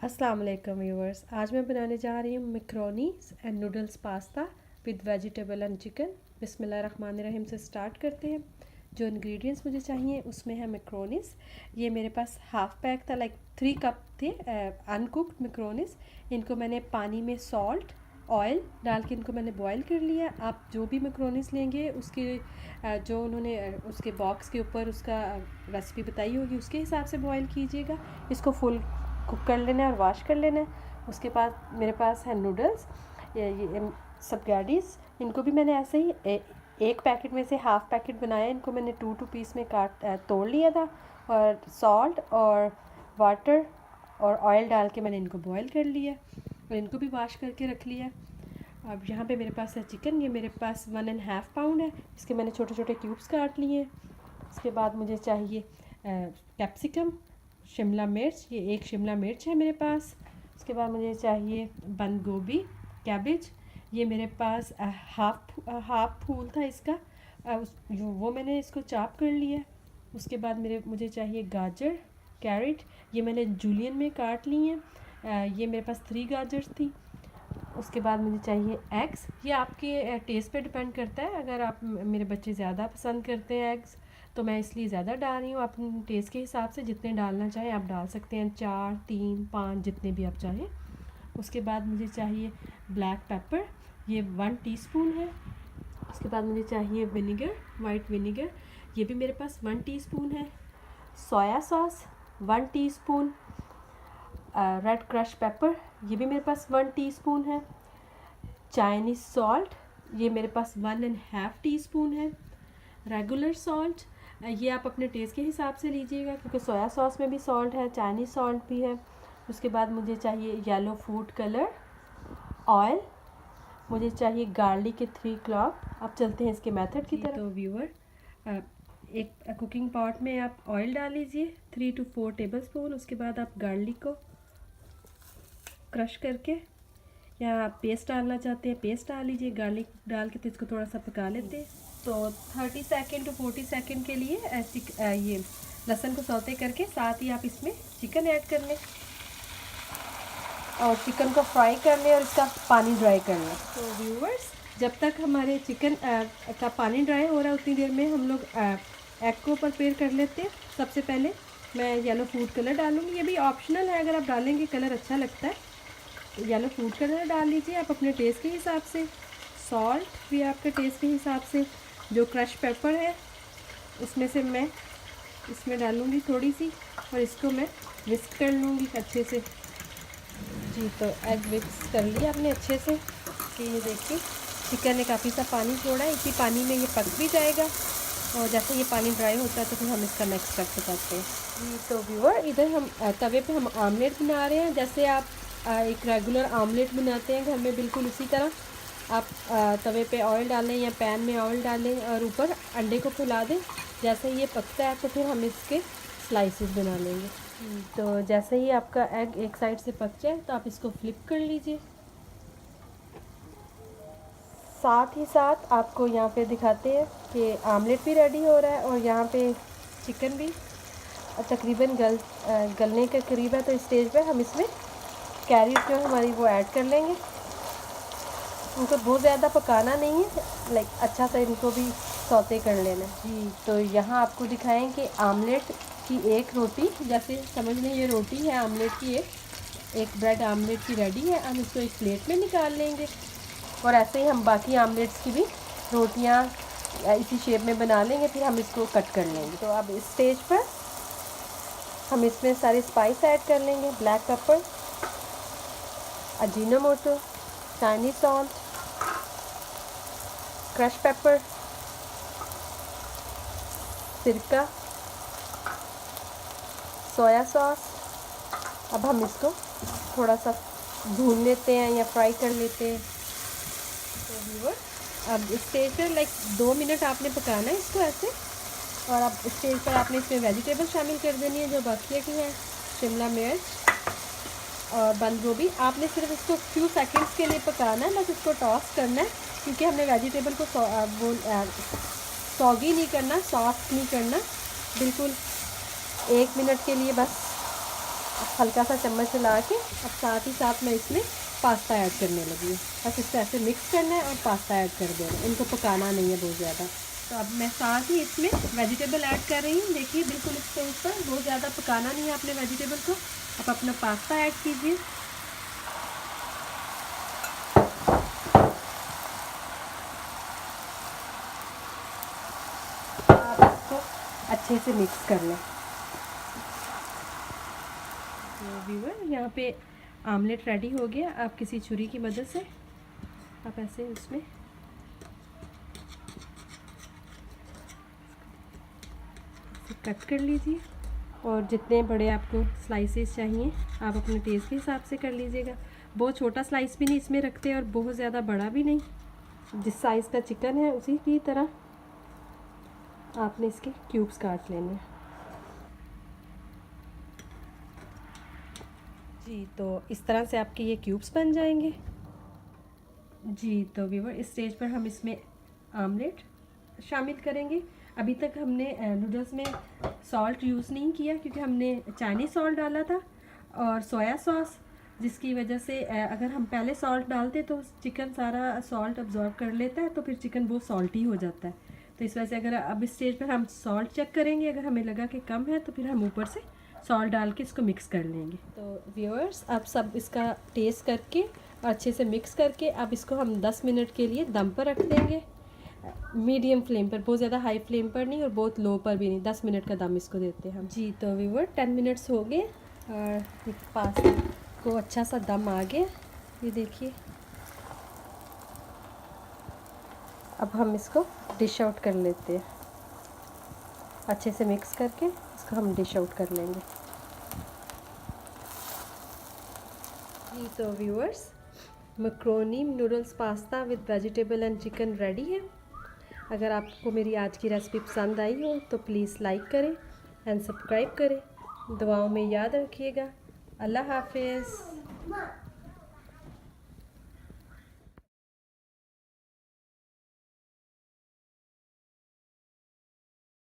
अस्सलाम वालेकुम व्यूअर्स। आज मैं बनाने जा रही हूँ macaronis and noodles pasta with vegetable and chicken. बिस्मिल्लाहिर्रहमानिर्रहीम से स्टार्ट करते हैं। जो इंग्रेडिएंट्स मुझे चाहिए उसमें है मैक्रोनीस। ये मेरे पास हाफ पैक था, लाइक 3 कप थे अनकुक्ड मैक्रोनीस। इनको मैंने पानी में सॉल्ट ऑयल डाल के इनको मैंने बॉईल कर लिया। आप जो भी मैक्रोनीस लेंगे उसकी जो उन्होंने उसके बॉक्स के ऊपर उसका रेसिपी बताई होगी उसके हिसाब से बॉईल कीजिएगा। इसको फुल कुक कर लेना है और वॉश कर लेना है। उसके बाद मेरे पास है नूडल्स, ये स्पैगेटीज। इनको भी मैंने ऐसे ही एक पैकेट में से हाफ़ पैकेट बनाया। इनको मैंने 2 पीस में तोड़ लिया था और सॉल्ट और वाटर और ऑयल डाल के मैंने इनको बॉईल कर लिया और इनको भी वॉश करके रख लिया। अब यहाँ पे मेरे पास है चिकन। ये मेरे पास 1.5 पाउंड है। इसके मैंने छोटे छोटे क्यूब्स काट लिए। इसके बाद मुझे चाहिए कैप्सिकम, शिमला मिर्च। ये एक शिमला मिर्च है मेरे पास। उसके बाद मुझे चाहिए बंद गोभी, कैबेज। ये मेरे पास हाफ फूल था इसका, वो मैंने इसको चॉप कर लिया। उसके बाद मुझे चाहिए गाजर, कैरेट। ये मैंने जूलियन में काट ली हैं। ये मेरे पास 3 गाजर्स थी। उसके बाद मुझे चाहिए एग्स। ये आपके टेस्ट पे डिपेंड करता है। अगर आप मेरे बच्चे ज़्यादा पसंद करते हैं एग्स तो मैं इसलिए ज़्यादा डाल रही हूँ। आप टेस्ट के हिसाब से जितने डालना चाहें आप डाल सकते हैं, 4, 3, 5 जितने भी आप चाहें। उसके बाद मुझे चाहिए ब्लैक पेपर, ये 1 टीस्पून है। उसके बाद मुझे चाहिए विनेगर, वाइट विनेगर। ये भी मेरे पास 1 टीस्पून है। Soya sauce 1 teaspoon. Red crush paper, ये भी मेरे पास 1 टीस्पून है। चाइनीज़ सॉल्ट, ये मेरे पास 1.5 टीस्पून है। रेगुलर सॉल्ट, ये आप अपने टेस्ट के हिसाब से लीजिएगा क्योंकि सोया सॉस में भी सॉल्ट है, चाइनीज़ सॉल्ट भी है। उसके बाद मुझे चाहिए येलो फूड कलर, ऑयल। मुझे चाहिए गार्लिक के 3 क्लॉव। अब चलते हैं इसके मेथड की तरफ। तो व्यूअर, एक कुकिंग पॉट में आप ऑयल डाल लीजिए 3 to 4 टेबलस्पून। उसके बाद आप गार्लिक को क्रश करके, या आप पेस्ट डालना चाहते हैं पेस्ट डाल लीजिए। गार्लिक डाल के तो इसको थोड़ा सा पका लेते हैं। तो 30 सेकेंड to 40 सेकेंड के लिए ये लहसुन को सौते करके साथ ही आप इसमें चिकन ऐड कर लें और चिकन को फ्राई कर लें और इसका पानी ड्राई कर लें। तो व्यूअर्स, जब तक हमारे चिकन का पानी ड्राई हो रहा है उतनी देर में हम लोग एग को प्रिपेयर कर लेते हैं। सबसे पहले मैं येलो फूड कलर डालूँगी। ये भी ऑप्शनल है, अगर आप डालेंगे कलर अच्छा लगता है। येलो फूड कलर डाल लीजिए आप अपने टेस्ट के हिसाब से। सॉल्ट भी आपके टेस्ट के हिसाब से। जो क्रश पेपर है उसमें से मैं इसमें डालूँगी थोड़ी सी और इसको मैं विस्क कर लूँगी अच्छे से। जी, तो एग विस्क कर लिया आपने अच्छे से कि ये देखिए चिकन ने काफ़ी सा पानी छोड़ा है। इसी पानी में ये पक भी जाएगा और जैसे ये पानी ड्राई होता है तो फिर हम इसका नेक्स्ट स्टेप बताते हैं। जी, तो व्यूअर, इधर हम तवे पे हम आमलेट बना रहे हैं। जैसे आप एक रेगुलर आमलेट बनाते हैं घर में, बिल्कुल उसी तरह आप तवे पे ऑयल डालें या पैन में ऑयल डालें और ऊपर अंडे को फैला दें। जैसे ये पकता है तो फिर हम इसके स्लाइसेस बना लेंगे। तो जैसे ही आपका एग एक साइड से पक जाए तो आप इसको फ्लिप कर लीजिए। साथ ही साथ आपको यहाँ पे दिखाते हैं कि आमलेट भी रेडी हो रहा है और यहाँ पे चिकन भी तकरीबन गलने के करीब है। तो इस स्टेज पे हम इसमें कैरेट जो हमारी वो ऐड कर लेंगे। उनको बहुत ज़्यादा पकाना नहीं है, लाइक अच्छा सा इनको भी सौते कर लेना। जी, तो यहाँ आपको दिखाएं कि आमलेट की एक रोटी, जैसे समझ लें ये रोटी है आमलेट की, एक ब्रेड आमलेट की रेडी है। हम इसको एक प्लेट में निकाल लेंगे और ऐसे ही हम बाकी आमलेट्स की भी रोटियाँ इसी शेप में बना लेंगे, फिर हम इसको कट कर लेंगे। तो अब इस स्टेज पर हम इसमें सारे स्पाइस ऐड कर लेंगे। Black pepper, Ajinomoto, Chinese salt, crush paper, सिरका, सोया सॉस। अब हम इसको थोड़ा सा भून लेते हैं या फ्राई कर लेते हैं। तो व्यूअर, अब इस स्टेज पर लाइक 2 मिनट आपने पकाना है इसको ऐसे। और अब इस स्टेज पर आपने इसमें वेजिटेबल शामिल कर देनी है जो बाकी की है, शिमला मिर्च और बंद गोभी। आपने सिर्फ इसको फ्यू सेकंड्स के लिए पकाना है, बस इसको टॉस करना है क्योंकि हमने वेजिटेबल को सॉगी नहीं करना, सॉफ्ट नहीं करना, बिल्कुल 1 मिनट के लिए बस हल्का सा चम्मच हिला के अब साथ ही साथ मैं इसमें पास्ता ऐड करने लगी हूँ। बस इसको ऐसे मिक्स करना है और पास्ता ऐड कर देना, इनको पकाना नहीं है बहुत ज़्यादा। तो अब मैं साथ ही इसमें वेजिटेबल ऐड कर रही हूँ। देखिए बिल्कुल इसके ऊपर बहुत ज़्यादा पकाना नहीं है आपने वेजिटेबल को। अब अपना पास्ता ऐड कीजिए। आप इसको अच्छे से मिक्स कर लें। तो व्यूअर यहाँ पे आमलेट रेडी हो गया। आप किसी छुरी की मदद से आप ऐसे उसमें कट कर लीजिए और जितने बड़े आपको स्लाइसेस चाहिए आप अपने टेस्ट के हिसाब से कर लीजिएगा। बहुत छोटा स्लाइस भी नहीं इसमें रखते और बहुत ज़्यादा बड़ा भी नहीं। जिस साइज़ का चिकन है उसी की तरह आपने इसके क्यूब्स काट लेने हैं। जी तो इस तरह से आपके ये क्यूब्स बन जाएंगे। जी तो व्यूअर इस स्टेज पर हम इसमें आमलेट शामिल करेंगे। अभी तक हमने नूडल्स में सॉल्ट यूज़ नहीं किया क्योंकि हमने चाइनीज़ सॉल्ट डाला था और सोया सॉस, जिसकी वजह से अगर हम पहले सॉल्ट डालते तो चिकन सारा सॉल्ट अब्जॉर्ब कर लेता है, तो फिर चिकन बहुत सॉल्टी हो जाता है। तो इस वजह से अगर अब इस स्टेज पर हम सॉल्ट चेक करेंगे, अगर हमें लगा कि कम है तो फिर हम ऊपर से सॉल्ट डाल के इसको मिक्स कर लेंगे। तो व्यूअर्स आप सब इसका टेस्ट करके अच्छे से मिक्स करके अब इसको हम 10 मिनट के लिए दम पर रख देंगे, मीडियम फ्लेम पर, बहुत ज़्यादा हाई फ्लेम पर नहीं और बहुत लो पर भी नहीं। 10 मिनट का दम इसको देते हैं हम। जी तो व्यूअर 10 मिनट्स हो गए और पास्ता को अच्छा सा दम आ गया, ये देखिए। अब हम इसको डिश आउट कर लेते हैं। अच्छे से मिक्स करके इसको हम डिश आउट कर लेंगे। जी तो viewers macaroni noodles pasta with vegetable and chicken ready है। अगर आपको मेरी आज की रेसिपी पसंद आई हो तो प्लीज़ लाइक करें एंड सब्सक्राइब करें। दुआओं में याद रखिएगा। अल्लाह हाफिज़।